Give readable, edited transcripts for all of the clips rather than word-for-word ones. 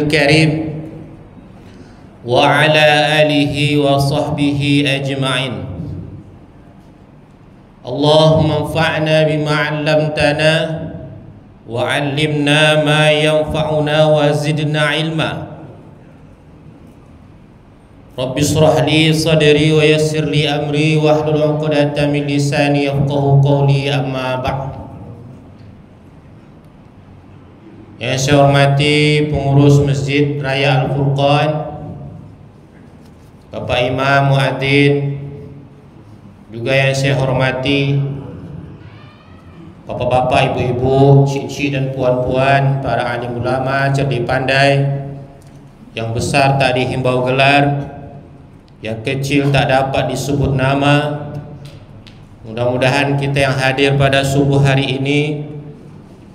الكريم وعلى آله وصحبه أجمعين. اللهم انفعنا بما علمتنا وعلمنا ما ينفعنا وزدنا علما. رب اشرح لي صدري ويسر لي أمري واحلل عقدة من لساني يفقهوا قولي. أما بعد. Yang saya hormati pengurus Masjid Raya Al-Furqan, Bapak Imam Muadzin, juga yang saya hormati bapak-bapak, ibu-ibu, cik-cik dan puan-puan, para alim ulama, cerdik pandai, yang besar tak dihimbau gelar, yang kecil tak dapat disebut nama. Mudah-mudahan kita yang hadir pada subuh hari ini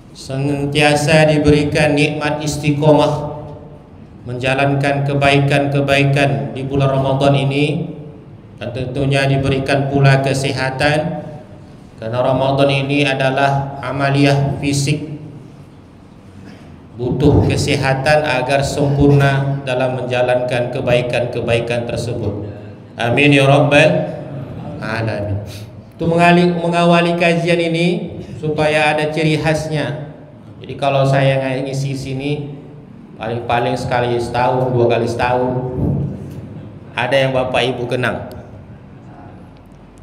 senantiasa diberikan nikmat istiqomah menjalankan kebaikan-kebaikan di bulan Ramadan ini, dan tentunya diberikan pula kesehatan, karena Ramadan ini adalah amaliyah fisik, butuh kesehatan agar sempurna dalam menjalankan kebaikan-kebaikan tersebut. Amin ya rabbal alamin. Untuk mengawali kajian ini supaya ada ciri khasnya. Jadi kalau saya ngisi sini paling-paling sekali setahun, 2 kali setahun, ada yang Bapak Ibu kenang.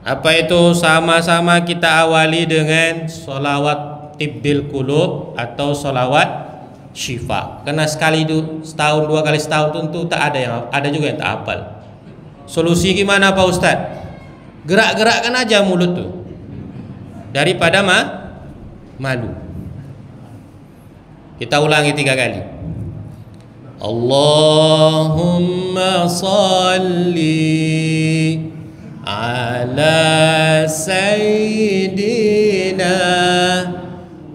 Apa itu? Sama-sama kita awali dengan sholawat tibbil qulub atau sholawat syifa. Karena sekali itu setahun, 2 kali setahun tentu tak ada yang, ada juga yang tak hafal. Solusi gimana Pak Ustadz? Gerak-gerakkan aja mulut tuh, daripada malu. Kita ulangi 3 kali. Allahumma salli ala sayyidina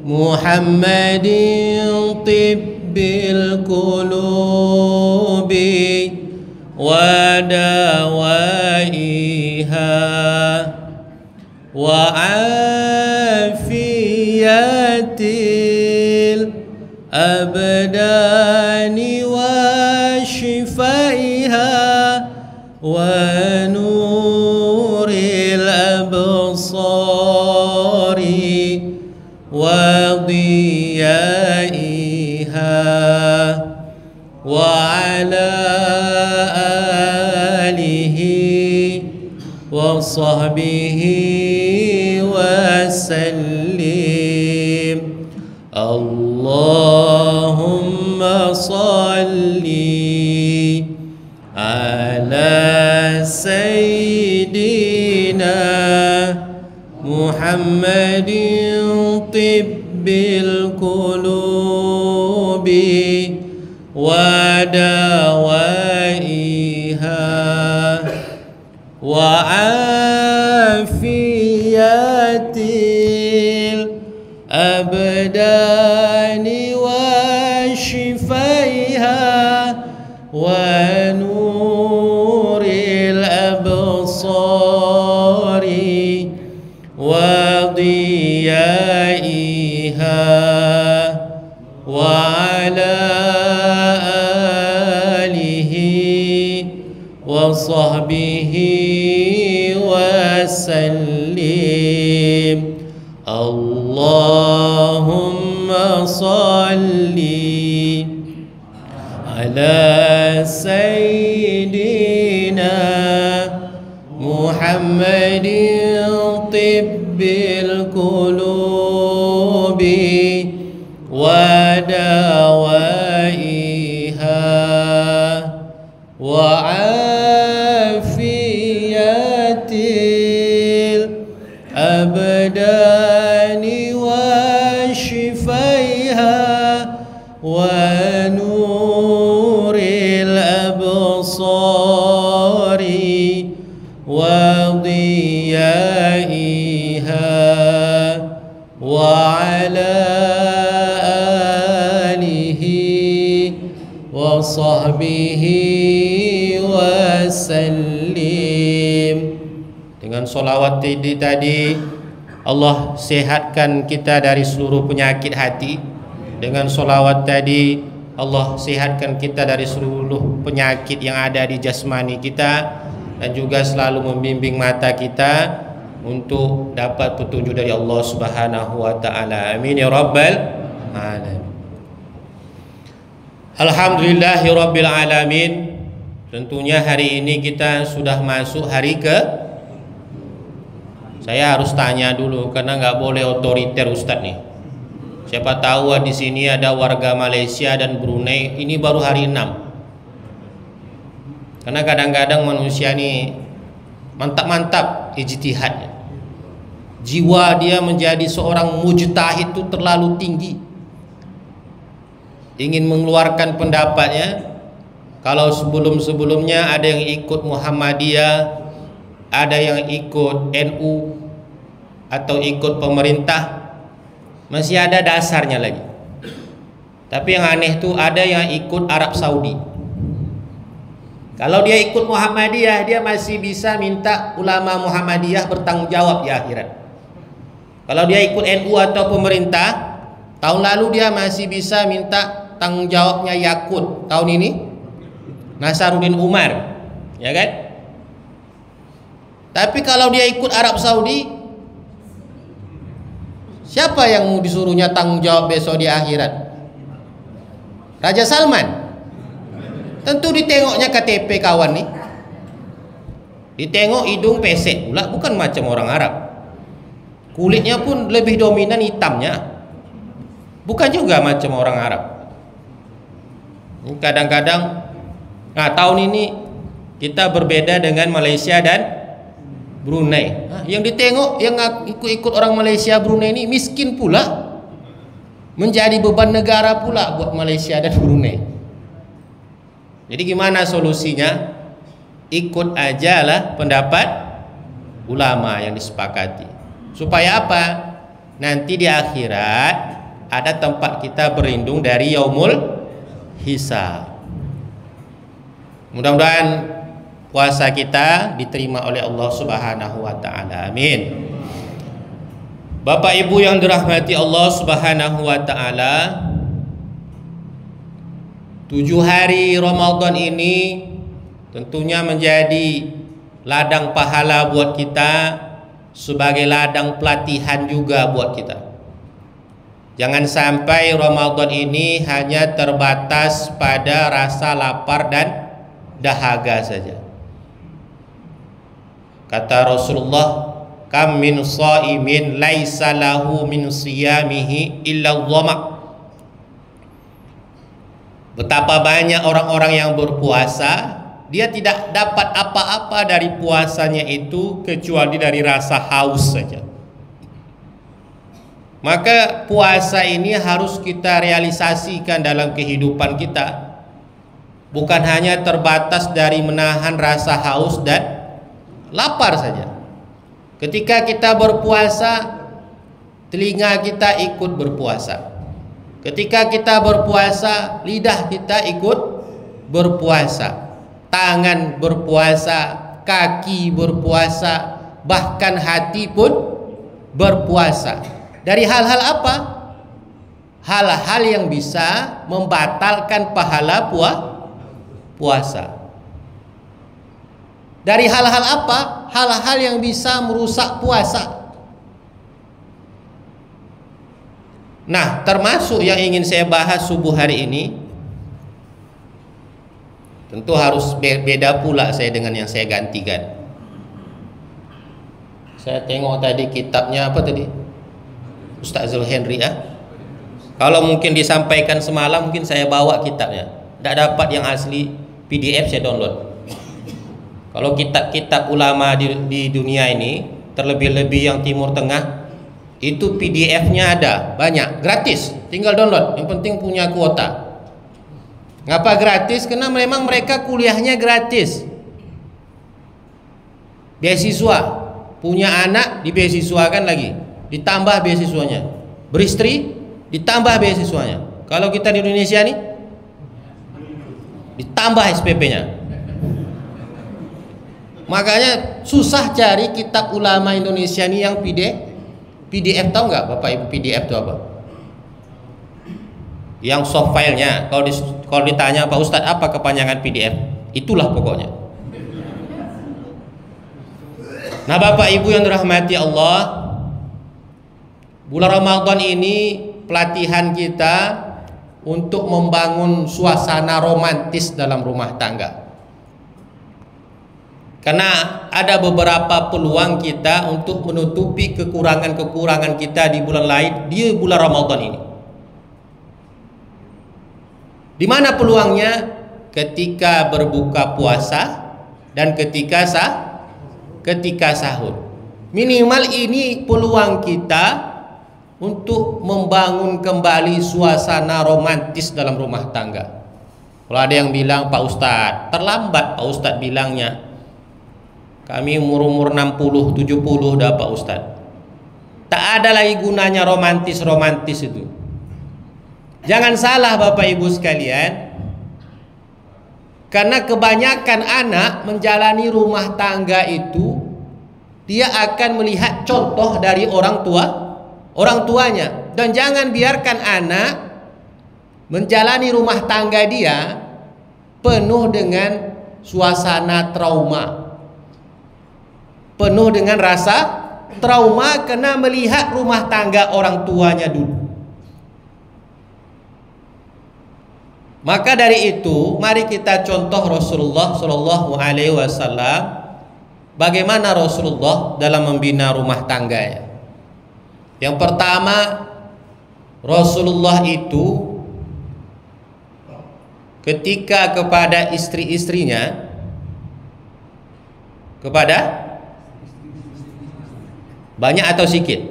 Muhammadin tibbil qulubi wa dawaiha wa afiyatil abdani wa shifaiha wa nuril absari wa diyaiha wa ala alihi wa sahbihi wa sallim. Allahumma salli ala sayyidina Muhammadin tibbil qulubi wa dawaiha wa afiyatil abdani wa shifaiha wa nuril absari wa diyaiha wa ala alihi wa sahbihi wa sallim. Allahumma salli ala sayyidina Muhammadin tibbil qulubi wa dawaiha wa afiyatil abdani wa shifaiha wa nuril absari wa diyaiha wa ala alihi wa sahbihi wa sallim. Dengan solawat tadi Allah sehatkan kita dari seluruh penyakit hati. Dengan solawat tadi Allah sehatkan kita dari seluruh penyakit yang ada di jasmani kita, dan juga selalu membimbing mata kita untuk dapat petunjuk dari Allah Subhanahu wa taala. Amin ya rabbal alamin. Alhamdulillahirabbil alamin. Tentunya hari ini kita sudah masuk hari ke, saya harus tanya dulu karena nggak boleh otoriter Ustadz nih. Siapa tahu di sini ada warga Malaysia dan Brunei, ini baru hari 6. Karena kadang-kadang manusia nih mantap-mantap ijtihadnya. Jiwa dia menjadi seorang mujtahid itu terlalu tinggi. Ingin mengeluarkan pendapatnya. Kalau sebelum-sebelumnya ada yang ikut Muhammadiyah, ada yang ikut NU atau ikut pemerintah, masih ada dasarnya lagi. Tapi yang aneh tuh ada yang ikut Arab Saudi. Kalau dia ikut Muhammadiyah, dia masih bisa minta ulama Muhammadiyah bertanggung jawab di akhirat. Kalau dia ikut NU atau pemerintah, tahun lalu dia masih bisa minta tanggung jawabnya Yakut. Tahun ini Nasaruddin Umar, ya kan? Tapi kalau dia ikut Arab Saudi, siapa yang mau disuruhnya tanggung jawab besok di akhirat? Raja Salman. Tentu ditengoknya KTP kawan nih. Ditengok hidung pesek pula, bukan macam orang Arab. Kulitnya pun lebih dominan hitamnya. Bukan juga macam orang Arab. Kadang-kadang, nah tahun ini kita berbeda dengan Malaysia dan Brunei. Yang ditengok yang ikut-ikut orang Malaysia Brunei ini miskin pula, menjadi beban negara pula buat Malaysia dan Brunei. Jadi gimana solusinya? Ikut aja lah pendapat ulama yang disepakati. Supaya apa? Nanti di akhirat ada tempat kita berlindung dari yaumul hisab. Mudah-mudahan puasa kita diterima oleh Allah Subhanahu wa taala. Amin. Bapak Ibu yang dirahmati Allah Subhanahu wa taala, 7 hari Ramadan ini tentunya menjadi ladang pahala buat kita, sebagai ladang pelatihan juga buat kita. Jangan sampai Ramadan ini hanya terbatas pada rasa lapar dan dahaga saja. Kata Rasulullah, kam min shaimin laisa lahu min siyamihi illa dhama. Betapa banyak orang-orang yang berpuasa, dia tidak dapat apa-apa dari puasanya itu kecuali dari rasa haus saja. Maka puasa ini harus kita realisasikan dalam kehidupan kita. Bukan hanya terbatas dari menahan rasa haus dan lapar saja. Ketika kita berpuasa, telinga kita ikut berpuasa. Ketika kita berpuasa, lidah kita ikut berpuasa. Tangan berpuasa, kaki berpuasa, bahkan hati pun berpuasa. Dari hal-hal apa? Hal-hal yang bisa membatalkan pahala puasa. Dari hal-hal apa? Hal-hal yang bisa merusak puasa. Nah, termasuk yang ingin saya bahas subuh hari ini, tentu harus beda pula saya dengan yang saya gantikan. Saya tengok tadi kitabnya apa tadi? Ustaz Zulhenry ya. Kalau mungkin disampaikan semalam, mungkin saya bawa kitabnya. Tidak dapat yang asli PDF, saya download. Kalau kitab-kitab ulama di dunia ini, terlebih-lebih yang Timur Tengah, itu PDF-nya ada banyak, gratis, tinggal download. Yang penting punya kuota. Ngapa gratis? Karena memang mereka kuliahnya gratis. Beasiswa, punya anak dibeasiswakan lagi, ditambah beasiswanya. Beristri, ditambah beasiswanya. Kalau kita di Indonesia nih, ditambah SPP-nya. Makanya susah cari kitab ulama Indonesia nih yang PDF. Tahu nggak Bapak Ibu PDF itu apa? Yang soft filenya. Kalau Kalau ditanya Pak Ustadz apa kepanjangan PDF, itulah pokoknya. Nah Bapak Ibu yang dirahmati Allah, bulan Ramadan ini pelatihan kita untuk membangun suasana romantis dalam rumah tangga. Karena ada beberapa peluang kita untuk menutupi kekurangan-kekurangan kita di bulan lain di bulan Ramadan ini. Di mana peluangnya? Ketika berbuka puasa dan ketika sahur. Minimal ini peluang kita untuk membangun kembali suasana romantis dalam rumah tangga. Kalau ada yang bilang, Pak Ustadz terlambat, Pak Ustadz bilangnya kami umur 60, 70 dah Pak Ustadz. Tak ada lagi gunanya romantis itu. Jangan salah Bapak Ibu sekalian, karena kebanyakan anak menjalani rumah tangga itu dia akan melihat contoh dari orang tuanya. Dan jangan biarkan anak menjalani rumah tangga dia penuh dengan suasana trauma, penuh dengan rasa trauma karena melihat rumah tangga orang tuanya dulu. Maka dari itu, mari kita contoh Rasulullah Shallallahu Alaihi Wasallam, bagaimana Rasulullah dalam membina rumah tangganya. Yang pertama, Rasulullah itu ketika kepada istri-istrinya, kepada banyak atau sedikit.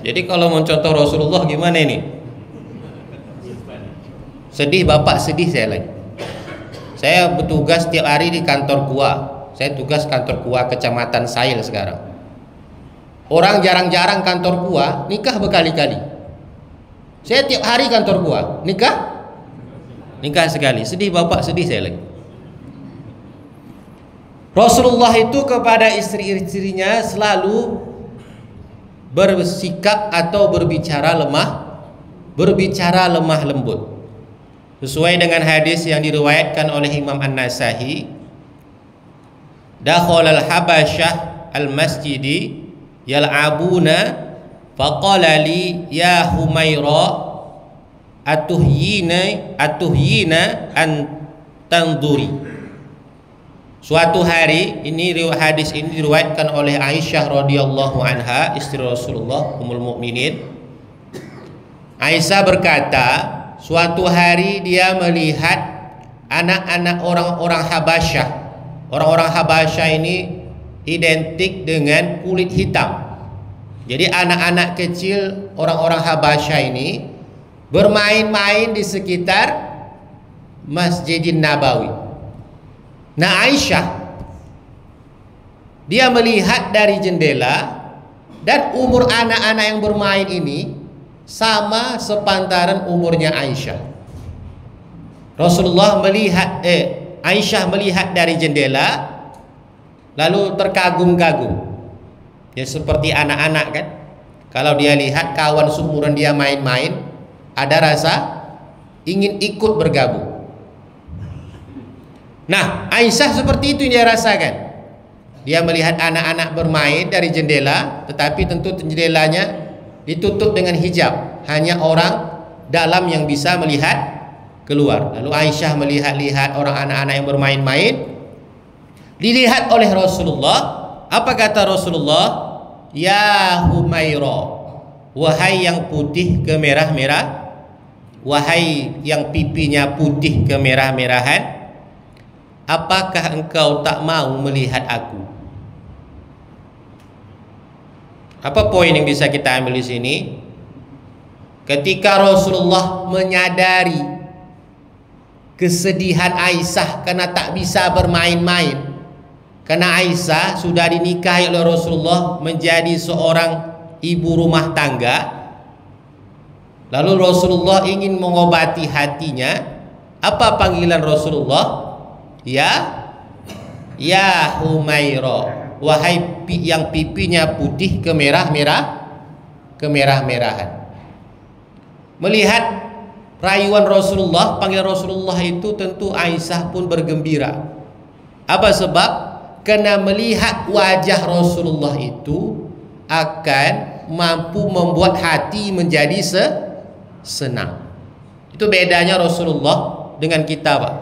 Jadi kalau mencontoh Rasulullah gimana ini? Sedih Bapak, sedih saya lagi. Saya bertugas tiap hari di kantor KUA. Saya tugas kantor KUA Kecamatan Sail sekarang. Orang jarang-jarang kantor KUA nikah berkali-kali. Saya tiap hari kantor KUA nikah sekali. Sedih Bapak, sedih saya lagi. Rasulullah itu kepada istri-istrinya selalu bersikap atau berbicara lemah lembut. Sesuai dengan hadis yang diriwayatkan oleh Imam An-Nasa'i, dakhala al-habasyah al-masjidi yal'abuna faqala li ya Humaira atuhyina an tanzuri. Suatu hari, hadis ini diriwayatkan oleh Aisyah radhiyallahu anha, istri Rasulullah, Ummul Mukminin. Aisyah berkata, suatu hari dia melihat anak-anak orang-orang Habasyah. Orang-orang Habasyah ini identik dengan kulit hitam. Jadi anak-anak kecil orang-orang Habasyah ini bermain-main di sekitar Masjidin Nabawi. Nah Aisyah, dia melihat dari jendela, dan umur anak-anak yang bermain ini sama sepantaran umurnya Aisyah. Aisyah melihat dari jendela, lalu terkagum-kagum. Ya seperti anak-anak kan, kalau dia lihat kawan seumuran dia main-main, ada rasa ingin ikut bergabung. Nah Aisyah seperti itu yang dia rasakan. Dia melihat anak-anak bermain dari jendela, tetapi tentu jendelanya ditutup dengan hijab, hanya orang dalam yang bisa melihat keluar. Lalu Aisyah melihat-lihat orang anak-anak yang bermain-main, dilihat oleh Rasulullah. Apa kata Rasulullah? Ya Humaira, wahai yang putih kemerah-merah, wahai yang pipinya putih kemerah-merahan, apakah engkau tak mau melihat aku? Apa poin yang bisa kita ambil di sini? Ketika Rasulullah menyadari kesedihan Aisyah karena tak bisa bermain-main, karena Aisyah sudah dinikahi oleh Rasulullah menjadi seorang ibu rumah tangga, lalu Rasulullah ingin mengobati hatinya. Apa panggilan Rasulullah? Ya Humaira, wahai yang pipinya putih kemerahan. Melihat rayuan Rasulullah, panggilan Rasulullah itu tentu Aisyah pun bergembira. Apa sebab? Karena melihat wajah Rasulullah itu akan mampu membuat hati menjadi senang. Itu bedanya Rasulullah dengan kita, Pak.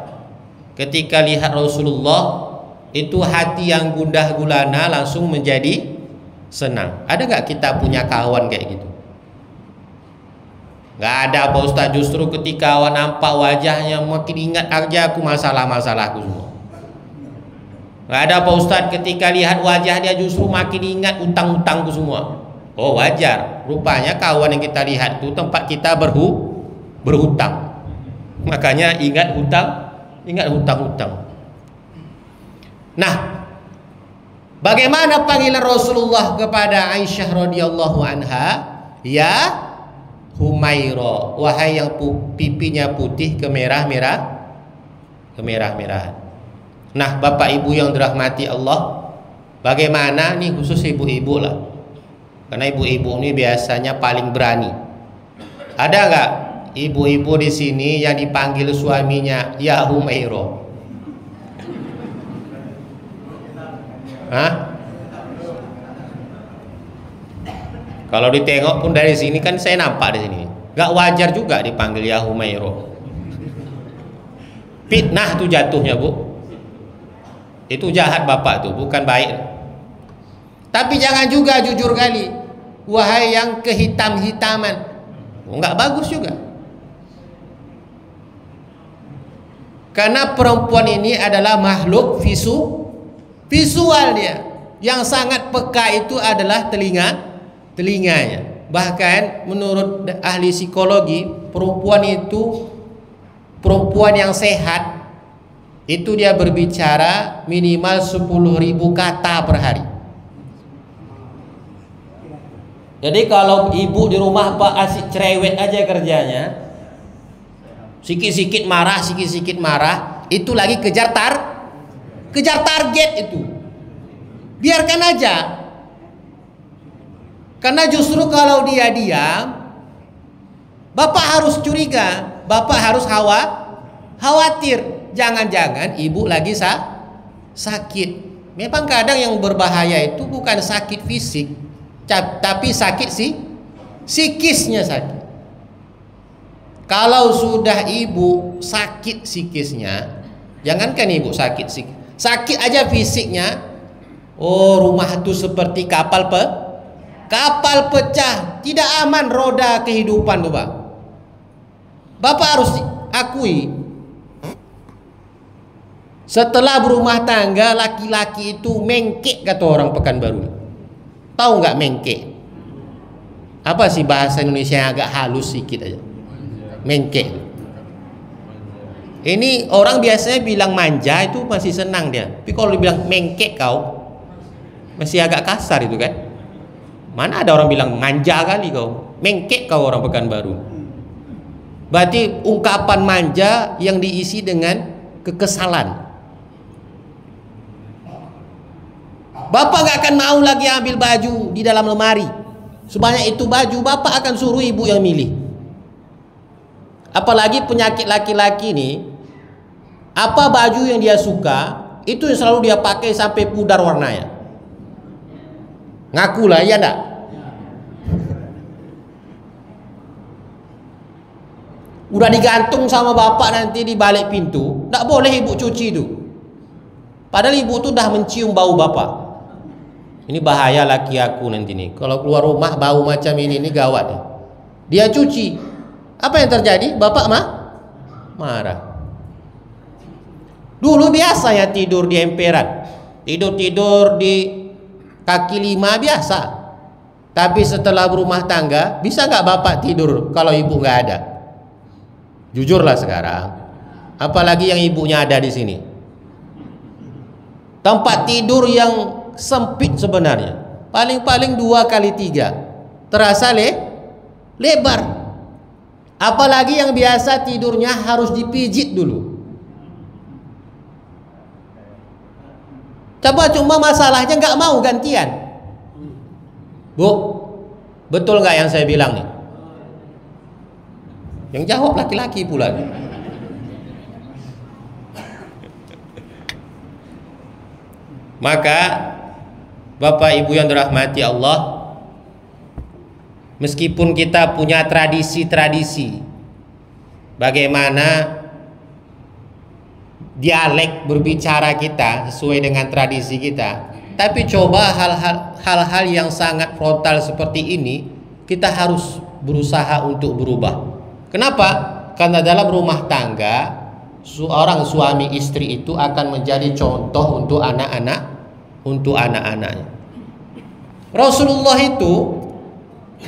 Ketika lihat Rasulullah itu hati yang gundah gulana langsung menjadi senang. Ada nggak kita punya kawan kayak gitu? Nggak ada, Pak Ustaz. Justru ketika awak nampak wajahnya makin ingat aja aku masalah-masalahku semua. Nggak ada, Pak Ustaz. Ketika lihat wajah dia justru makin ingat utang-utangku semua. Oh, wajar. Rupanya kawan yang kita lihat itu tempat kita berhutang. Makanya ingat hutang-hutang. Nah, bagaimana panggilan Rasulullah kepada Aisyah radhiyallahu anha? Ya Humaira, wahai yang pipinya putih kemerah-merahan. Nah, Bapak Ibu yang dirahmati Allah, bagaimana nih khusus ibu-ibu lah. Karena ibu-ibu ini biasanya paling berani. Ada nggak ibu-ibu di sini yang dipanggil suaminya ya Humaira? Hah? Kalau ditengok pun dari sini kan saya nampak di sini. Gak wajar juga dipanggil ya Humaira. Fitnah tuh jatuhnya, Bu. Itu jahat bapak tuh, bukan baik. Tapi jangan juga jujur kali, wahai yang kehitam-hitaman. Nggak bagus juga. Karena perempuan ini adalah makhluk visual dia. Yang sangat peka itu adalah telinganya. Bahkan menurut ahli psikologi, perempuan yang sehat itu dia berbicara minimal 10.000 kata per hari. Jadi kalau ibu di rumah Pak asik cerewet aja kerjanya, sikit-sikit marah, itu lagi kejar target itu. Biarkan aja. Karena justru kalau dia diam, Bapak harus curiga, Bapak harus khawatir. Jangan-jangan ibu lagi sakit. Memang kadang yang berbahaya itu bukan sakit fisik, tapi sakit psikisnya sakit. Kalau sudah ibu sakit psikisnya, jangankan ibu sakit aja fisiknya. Oh, rumah itu seperti kapal pecah, tidak aman roda kehidupan tuh, Pak. Bapak harus akui, setelah berumah tangga laki-laki itu mengkek, kata orang Pekanbaru. Tahu nggak mengkek? Apa sih bahasa Indonesia yang agak halus sedikit aja? Mengkek. Ini orang biasanya bilang manja itu masih senang dia. Tapi kalau dibilang mengkek kau, masih agak kasar itu kan. Mana ada orang bilang manja kali kau, mengkek kau orang Pekanbaru. Berarti ungkapan manja yang diisi dengan kekesalan. Bapak gak akan mau lagi ambil baju di dalam lemari. Sebanyak itu baju, Bapak akan suruh ibu yang milih. Apalagi penyakit laki-laki nih, apa baju yang dia suka, itu yang selalu dia pakai sampai pudar warnanya. Ngaku lah, ya enggak? Udah digantung sama bapak nanti di balik pintu, enggak boleh ibu cuci itu. Padahal ibu tuh udah mencium bau bapak. Ini bahaya laki aku nanti nih. Kalau keluar rumah bau macam ini gawat. Dia cuci. Apa yang terjadi? Bapak marah. Dulu biasanya tidur di emperan, tidur di kaki lima biasa. Tapi setelah berumah tangga, bisa nggak bapak tidur kalau ibu nggak ada? Jujurlah sekarang. Apalagi yang ibunya ada di sini. Tempat tidur yang sempit sebenarnya, paling-paling 2x3, terasa lebar. Apalagi yang biasa tidurnya harus dipijit dulu. Cuma masalahnya nggak mau gantian. Bu, betul nggak yang saya bilang nih? Yang jawab laki-laki pula. Maka Bapak Ibu yang dirahmati Allah, meskipun kita punya tradisi-tradisi bagaimana dialek berbicara kita sesuai dengan tradisi kita, tapi coba hal-hal yang sangat frontal seperti ini kita harus berusaha untuk berubah. Kenapa? Karena dalam rumah tangga seorang suami istri itu akan menjadi contoh untuk anak-anaknya. Rasulullah itu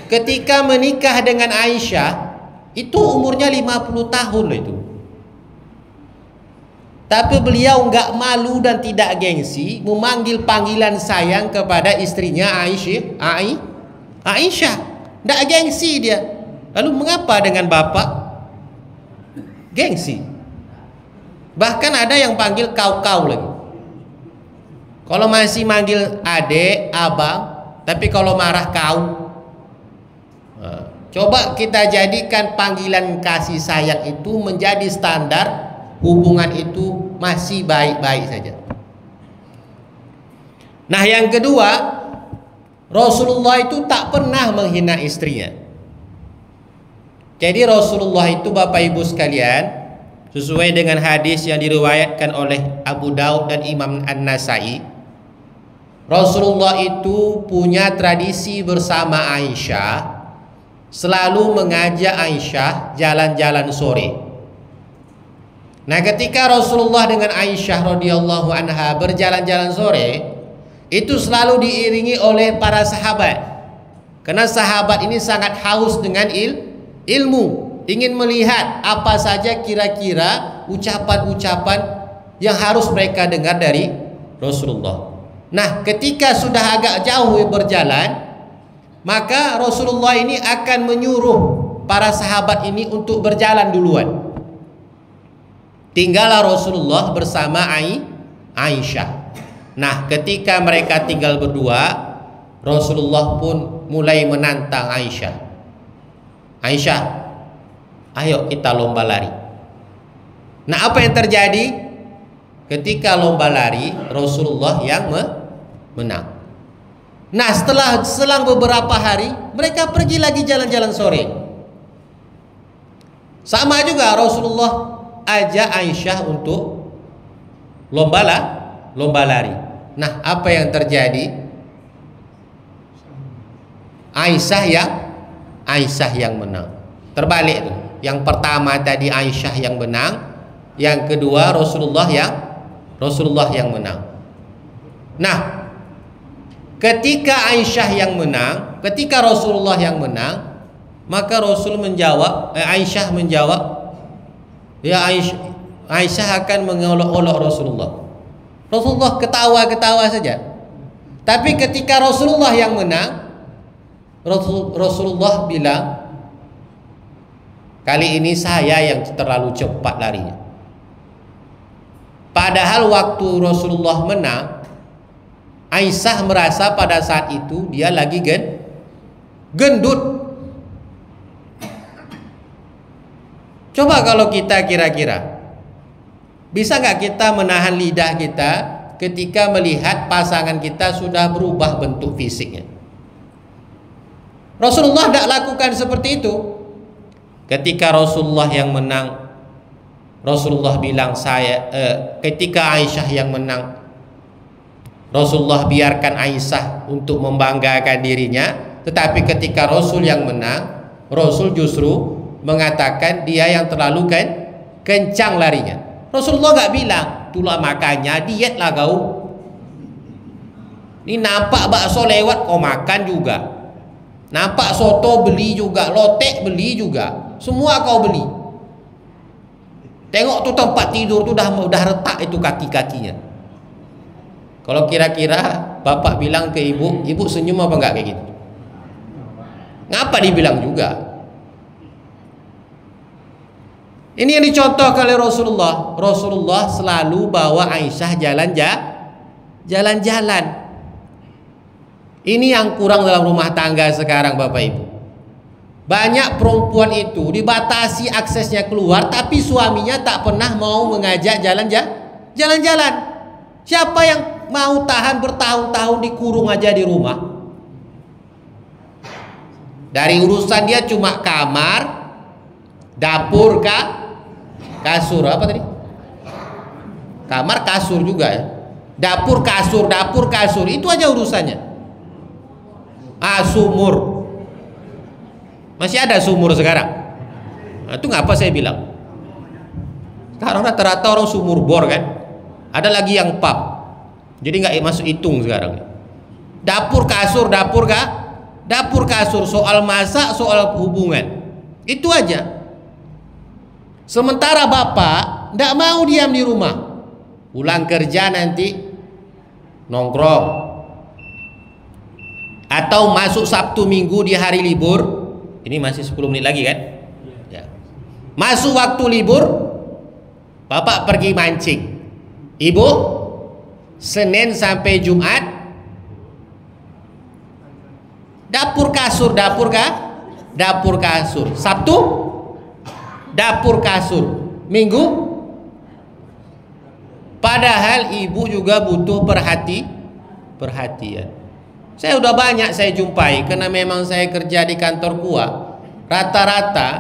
ketika menikah dengan Aisyah itu umurnya 50 tahun loh itu. Tapi beliau enggak malu dan tidak gengsi memanggil panggilan sayang kepada istrinya Aisyah. Enggak gengsi dia. Lalu mengapa dengan bapak? Gengsi. Bahkan ada yang panggil kau-kau lagi. Kalau masih manggil adek, abang, tapi kalau marah kau. Coba kita jadikan panggilan kasih sayang itu menjadi standar, hubungan itu masih baik-baik saja. Nah, yang kedua, Rasulullah itu tak pernah menghina istrinya. Jadi Rasulullah itu Bapak Ibu sekalian, sesuai dengan hadis yang diriwayatkan oleh Abu Daud dan Imam An-Nasai, Rasulullah itu punya tradisi bersama Aisyah, selalu mengajak Aisyah jalan-jalan sore. Nah, ketika Rasulullah dengan Aisyah radhiyallahu anha berjalan-jalan sore, itu selalu diiringi oleh para sahabat. Karena sahabat ini sangat haus dengan ilmu, ingin melihat apa saja kira-kira ucapan-ucapan yang harus mereka dengar dari Rasulullah. Nah, ketika sudah agak jauh berjalan, maka Rasulullah ini akan menyuruh para sahabat ini untuk berjalan duluan. Tinggallah Rasulullah bersama Aisyah. Nah, ketika mereka tinggal berdua, Rasulullah pun mulai menantang Aisyah. Aisyah, ayo kita lomba lari. Nah, apa yang terjadi? Ketika lomba lari, Rasulullah yang menang. Nah, setelah selang beberapa hari, mereka pergi lagi jalan-jalan sore. Sama juga Rasulullah ajak Aisyah untuk lomba lari. Nah, apa yang terjadi? Aisyah yang menang. Terbalik tuh. Yang pertama tadi Aisyah yang menang, yang kedua Rasulullah yang menang. Nah, ketika Aisyah yang menang, ketika Rasulullah yang menang, maka Aisyah menjawab, ya Aisyah akan mengolok-olok Rasulullah. Rasulullah ketawa-ketawa saja. Tapi ketika Rasulullah yang menang, Rasulullah bilang, kali ini saya yang terlalu cepat larinya. Padahal waktu Rasulullah menang, Aisyah merasa pada saat itu dia lagi gendut. Coba kalau kita kira-kira, bisa nggak kita menahan lidah kita ketika melihat pasangan kita sudah berubah bentuk fisiknya? Rasulullah tidak lakukan seperti itu. Ketika Rasulullah yang menang, Rasulullah bilang ketika Aisyah yang menang, Rasulullah biarkan Aisyah untuk membanggakan dirinya. Tetapi ketika Rasul yang menang, Rasul justru mengatakan dia yang terlalu kencang larinya. Rasulullah nggak bilang, itulah makanya dietlah kau. Ini nampak bakso lewat kau makan juga, nampak soto beli juga, lotek beli juga, semua kau beli. Tengok tuh tempat tidur tuh udah retak itu kaki-kakinya. Kalau kira-kira bapak bilang ke ibu, ibu senyum apa enggak kayak gitu? Ngapa dibilang juga? Ini yang dicontohkan oleh Rasulullah. Rasulullah selalu bawa Aisyah jalan-jalan. Ini yang kurang dalam rumah tangga sekarang Bapak Ibu. Banyak perempuan itu dibatasi aksesnya keluar, tapi suaminya tak pernah mau mengajak jalan-jalan. Siapa yang mau tahan bertahun-tahun dikurung aja di rumah? Dari urusan dia cuma kamar, dapur, kasur, apa tadi? Kamar, kasur juga ya. Dapur, kasur, itu aja urusannya. Sumur. Masih ada sumur sekarang. Nah, itu ngapa saya bilang? Sekarang rata-rata orang sumur bor kan. Ada lagi yang pub. Jadi nggak masuk hitung sekarang. Dapur, kasur, dapur, kasur. Soal masak, soal hubungan. Itu aja. Sementara bapak nggak mau diam di rumah. Pulang kerja nanti nongkrong. Atau masuk Sabtu Minggu di hari libur. Ini masih 10 menit lagi kan? Ya. Masuk waktu libur, bapak pergi mancing. Ibu Senin sampai Jumat dapur kasur, dapur kasur. Sabtu dapur kasur. Minggu, padahal ibu juga butuh perhatian. Saya udah banyak saya jumpai, karena memang saya kerja di kantor KUA. Rata-rata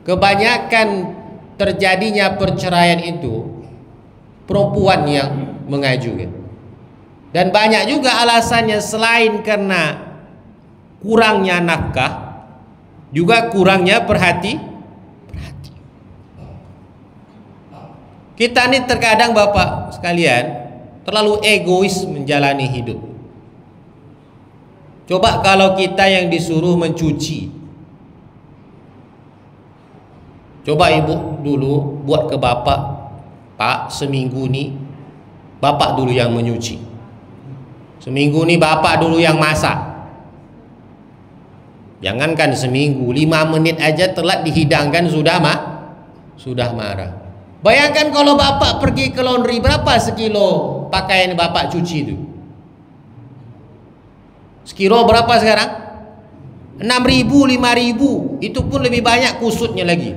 kebanyakan terjadinya perceraian itu perempuan yang mengajukan. Dan banyak juga alasannya selain karena kurangnya nafkah, juga kurangnya perhatian. Kita ini terkadang bapak sekalian terlalu egois menjalani hidup. Coba kalau kita yang disuruh mencuci, coba ibu dulu buat ke bapak, Pak, seminggu nih bapak dulu yang menyuci, seminggu nih bapak dulu yang masak. Jangankan seminggu, 5 menit aja telat dihidangkan sudah marah. Bayangkan kalau bapak pergi ke laundry, berapa sekilo pakaian bapak cuci itu? Sekilo berapa sekarang? 6.000, 5.000. Itu pun lebih banyak kusutnya lagi.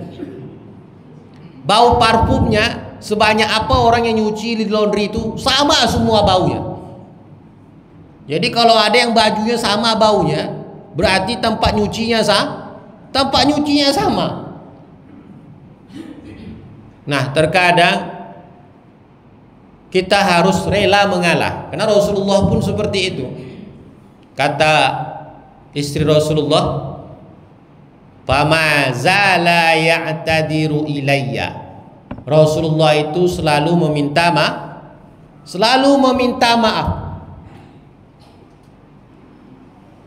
Bau parfumnya sebanyak apa orang yang nyuci di laundry itu sama semua baunya. Jadi kalau ada yang bajunya sama baunya, berarti tempat nyucinya sama. Nah, terkadang kita harus rela mengalah, karena Rasulullah pun seperti itu. Kata istri Rasulullah, "Fama zala ya'tadiru ilayya." Rasulullah itu selalu meminta maaf.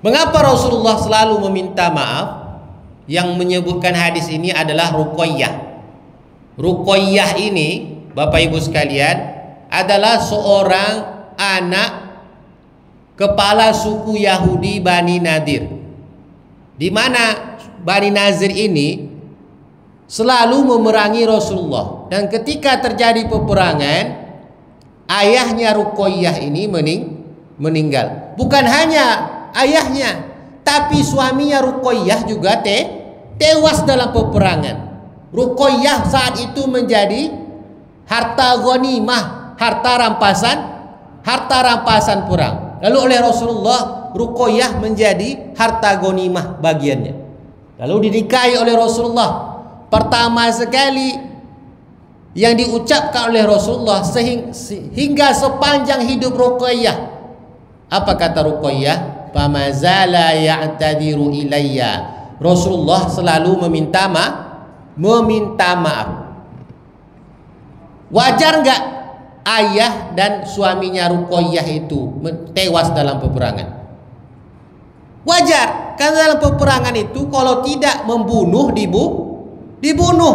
Mengapa Rasulullah selalu meminta maaf? Yang menyebutkan hadis ini adalah Ruqayyah. Ruqayyah ini, Bapak Ibu sekalian, adalah seorang anak kepala suku Yahudi Bani Nadir, di mana Bani Nadir ini selalu memerangi Rasulullah. Dan ketika terjadi peperangan, ayahnya Ruqayyah ini meninggal. Bukan hanya ayahnya, tapi suaminya Ruqayyah juga tewas dalam peperangan. Ruqayyah saat itu menjadi harta ghanimah, harta rampasan perang. Lalu oleh Rasulullah, Ruqayyah menjadi harta ghanimah bagiannya. Lalu dinikahi oleh Rasulullah. Pertama sekali yang diucapkan oleh Rasulullah hingga sepanjang hidup Ruqayyah, apa kata Ruqayyah? "Famazala ya'tadiru ilayya." Rasulullah selalu meminta maaf. Wajar enggak ayah dan suaminya Ruqayyah itu tewas dalam peperangan? Wajar, karena dalam peperangan itu kalau tidak membunuh dibunuh.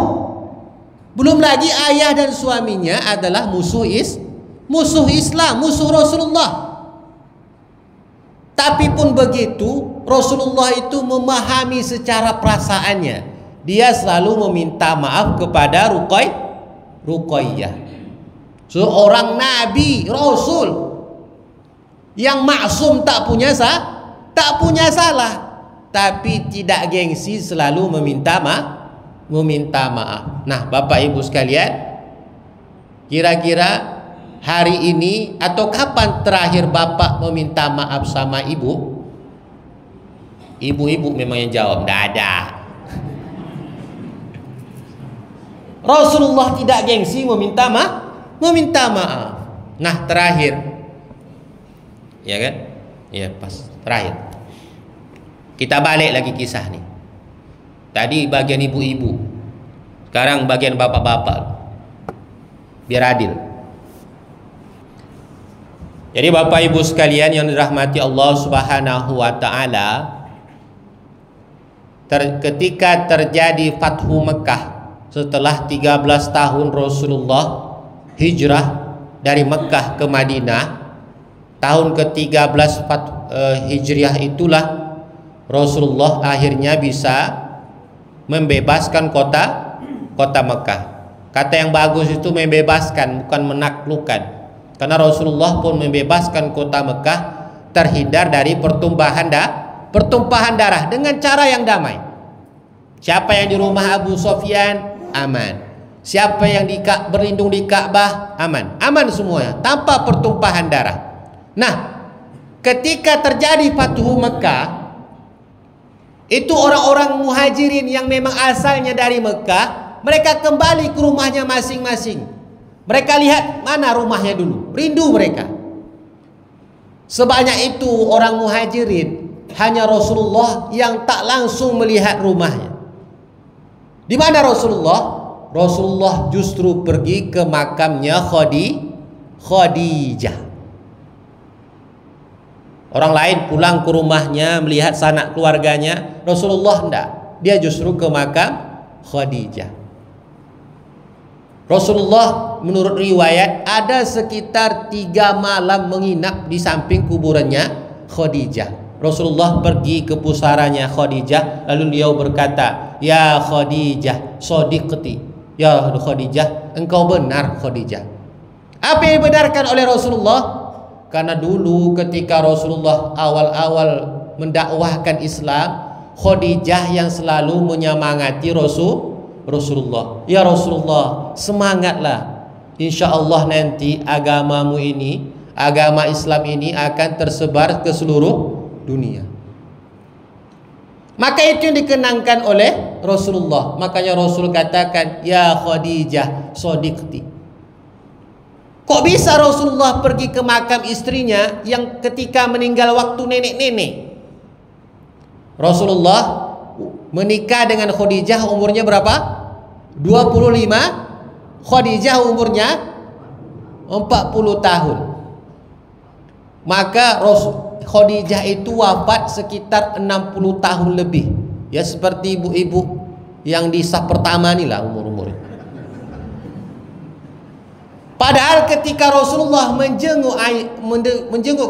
Belum lagi ayah dan suaminya adalah musuh Islam, musuh Rasulullah. Tapi pun begitu, Rasulullah itu memahami secara perasaannya. Dia selalu meminta maaf kepada Ruqayyah. Seorang nabi, rasul yang maksum, tak punya salah. tapi tidak gengsi, selalu meminta maaf. Nah, Bapak Ibu sekalian, kira-kira hari ini atau kapan terakhir Bapak meminta maaf sama ibu? Ibu-ibu memang yang jawab, tidak ada. Rasulullah tidak gengsi meminta maaf. Nah, terakhir, ya kan? Ya, pas terakhir. Kita balik lagi kisah nih. Tadi bagian ibu-ibu, sekarang bagian bapak-bapak, biar adil. Jadi Bapak Ibu sekalian yang dirahmati Allah Subhanahu wa taala, ketika terjadi Fathu Mekah setelah 13 tahun Rasulullah hijrah dari Mekah ke Madinah, tahun ke-13 Hijriah itulah Rasulullah akhirnya bisa membebaskan kota Mekah. Kata yang bagus itu membebaskan, bukan menaklukkan. Karena Rasulullah pun membebaskan kota Mekah terhindar dari pertumpahan darah dengan cara yang damai. Siapa yang di rumah Abu Sofyan aman. Siapa yang berlindung di Ka'bah aman. Aman semuanya tanpa pertumpahan darah. Nah, ketika terjadi Fathu Mekah, itu orang-orang muhajirin yang memang asalnya dari Mekah, mereka kembali ke rumahnya masing-masing. Mereka lihat mana rumahnya dulu, rindu mereka. Sebanyak itu orang muhajirin, hanya Rasulullah yang tak langsung melihat rumahnya. Di mana Rasulullah? Rasulullah justru pergi ke makamnya Khadijah. Orang lain pulang ke rumahnya melihat sanak keluarganya, Rasulullah enggak. Dia justru ke makam Khadijah. Rasulullah menurut riwayat ada sekitar 3 malam menginap di samping kuburannya Khadijah. Rasulullah pergi ke pusarannya Khadijah, lalu beliau berkata, "Ya Khadijah, shadiqti." Ya Khadijah, engkau benar Khadijah. Apa yang dibenarkan oleh Rasulullah? Karena dulu ketika Rasulullah awal-awal mendakwahkan Islam, Khadijah yang selalu menyemangati Rasulullah. Ya Rasulullah, semangatlah. Insya Allah nanti agamamu ini, agama Islam ini akan tersebar ke seluruh dunia. Maka itu yang dikenangkan oleh Rasulullah. Makanya Rasul katakan, "Ya Khadijah, shadiqti." Kok bisa Rasulullah pergi ke makam istrinya yang ketika meninggal waktu nenek-nenek? Rasulullah menikah dengan Khadijah umurnya berapa? 25. Khadijah umurnya 40 tahun. Maka Khadijah itu wafat sekitar 60 tahun lebih. Ya seperti ibu-ibu yang di saf pertama nih lah umur-umur. Padahal ketika Rasulullah menjenguk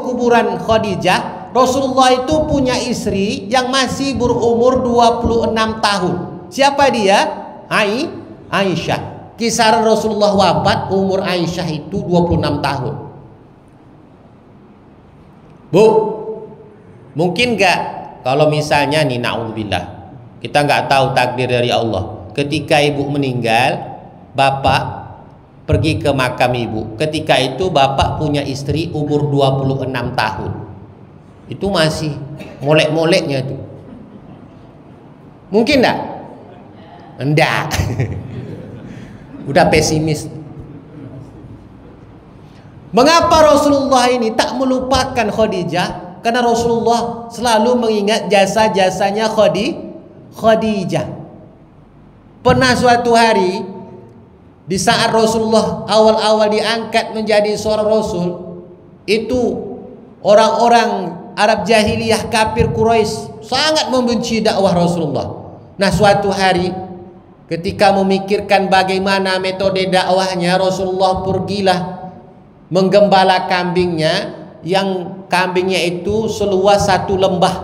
kuburan Khadijah, Rasulullah itu punya istri yang masih berumur 26 tahun. Siapa dia? Aisyah. Kisaran Rasulullah wafat umur Aisyah itu 26 tahun. Bu, mungkin gak kalau misalnya nih na'udzubillah, kita gak tahu takdir dari Allah, ketika ibu meninggal, bapak pergi ke makam ibu. Ketika itu bapak punya istri umur 26 tahun. Itu masih molek-moleknya tuh. Mungkin enggak? Enggak. Udah pesimis. Mengapa Rasulullah ini tak melupakan Khadijah? Karena Rasulullah selalu mengingat jasa-jasanya Khadijah. Pernah suatu hari, di saat Rasulullah awal-awal diangkat menjadi seorang Rasul, itu orang-orang Arab jahiliyah kafir Quraisy sangat membenci dakwah Rasulullah. Nah suatu hari ketika memikirkan bagaimana metode dakwahnya, Rasulullah pergilah menggembala kambingnya, yang kambingnya itu seluas satu lembah.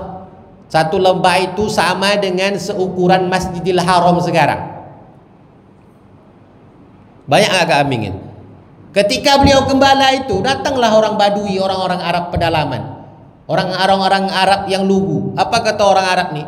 Satu lembah itu sama dengan seukuran Masjidil Haram sekarang. Banyak agak kambing itu. Ketika beliau gembala itu, datanglah orang Badui, orang-orang Arab pedalaman. Orang-orang Arab yang lugu. Apa kata orang Arab nih?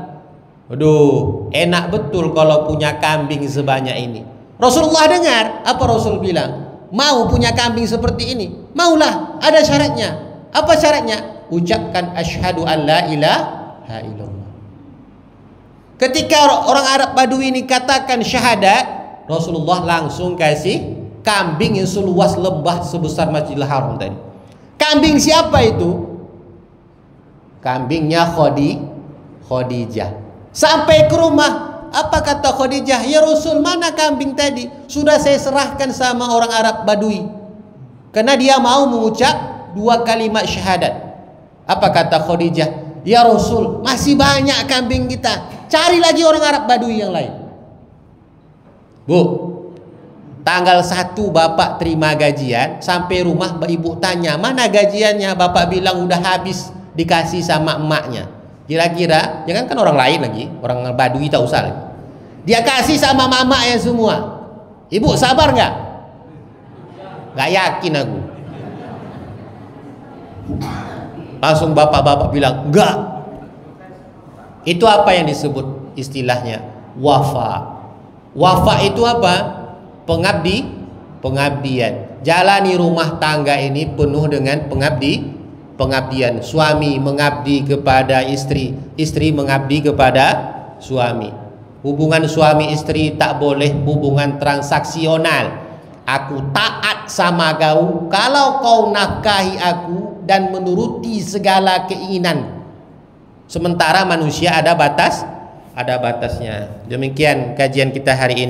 Aduh, enak betul kalau punya kambing sebanyak ini. Rasulullah dengar apa Rasul bilang? Mau punya kambing seperti ini? Maulah, ada syaratnya. Apa syaratnya? Ucapkan asyhadu an la ilaha illallah. Ketika orang Arab Badui ini katakan syahadat, Rasulullah langsung kasih kambing yang seluas lembah sebesar Masjidil Haram tadi. Kambing siapa itu? Kambingnya Khadijah. Sampai ke rumah, apa kata Khadijah? Ya Rasul, mana kambing tadi? Sudah saya serahkan sama orang Arab Badui, karena dia mau mengucap 2 kalimat syahadat. Apa kata Khadijah? Ya Rasul, masih banyak kambing kita, cari lagi orang Arab Badui yang lain. Bu, tanggal 1 bapak terima gajian, sampai rumah ibu tanya, mana gajiannya? Bapak bilang udah habis dikasih sama emaknya. Kira-kira, jangan kan orang lain lagi, orang Badui tak usah lagi. Dia kasih sama mamanya semua. Ibu sabar nggak? Nggak yakin aku. Langsung bapak-bapak bilang enggak. Itu apa yang disebut istilahnya? Wafa. Wafa itu apa? Pengabdian. Jalani rumah tangga ini penuh dengan pengabdian. Suami mengabdi kepada istri, istri mengabdi kepada suami. Hubungan suami istri tak boleh hubungan transaksional. Aku taat sama kau kalau kau nafkahi aku dan menuruti segala keinginan. Sementara manusia ada batasnya. Demikian kajian kita hari ini.